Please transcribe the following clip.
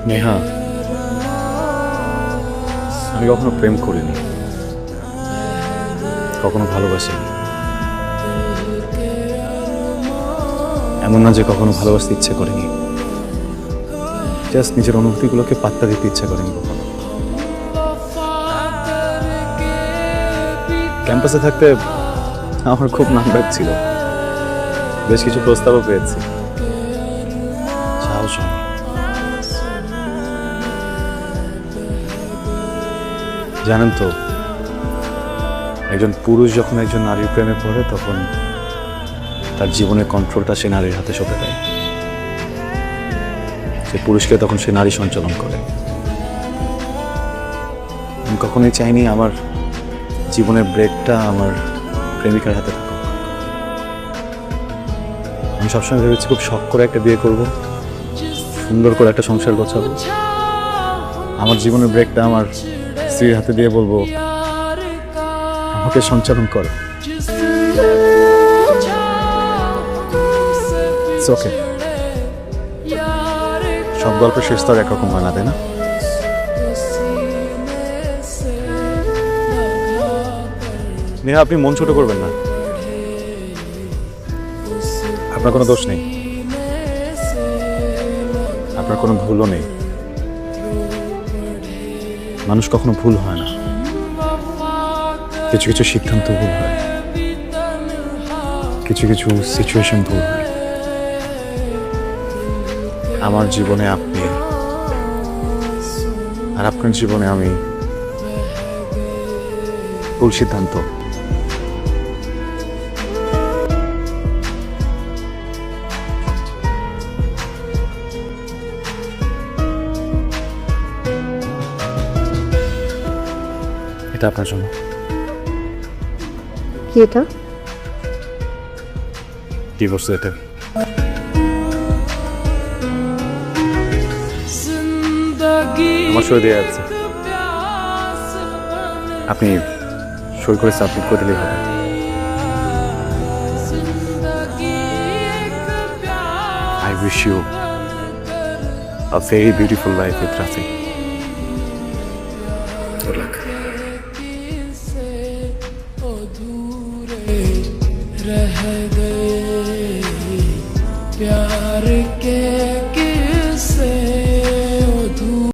নেহা, আমি কখনো প্রেম করিনি, কখনো ভালোবাসিনি। এমন না যে কখনো ভালোবাসতে ইচ্ছে করেনি, জাস্ট নিজের অনুভূতিগুলোকে পাত্তা দিতে ইচ্ছা করেনি কখনো। ক্যাম্পাসে থাকতে আমার খুব নাম্বার ছিল, বেশ কিছু প্রস্তাবও পেয়েছি, সাহস হয়নি। জানেন তো, একজন পুরুষ যখন একজন নারীর প্রেমে পড়ে তখন তার জীবনের কন্ট্রোলটা সে নারীর হাতে সঁপে দেয়। সে পুরুষকে তখন সে নারী সঞ্চালন করে। আমি কখনোই চাইনি আমার জীবনের ব্রেকটা আমার প্রেমিকার হাতে থাকুক। আমি সবসময় ভেবেছি খুব শখ করে একটা বিয়ে করব, সুন্দর করে একটা সংসার গোছাবো, আমার জীবনের ব্রেকটা আমার স্ত্রীর হাতে দিয়ে বলবো আমাকে সঞ্চালন করো। ওকে, সব গল্পের শেষ তো একরকম হয় না, তাই না? নেহা, আপনি মন ছোট করবেন না, আপনার কোনো দোষ নেই, আপনার কোনো ভুলও নেই। মানুষ কখনো ভুল হয় না, কিছু কিছু সিদ্ধান্ত ভুল হয়, কিছু কিছু সিচুয়েশন ভুল হয়। আমার জীবনে আপনি আর আপনার জীবনে আমি ভুল সিদ্ধান্ত। এটা আপনার জন্য। কি এটা? Divorce letter. আমার সই দেওয়া আছে, আপনি সই করে সাবমিট করে দিলেই হবে। I wish you a very beautiful life with Rafi. Good luck.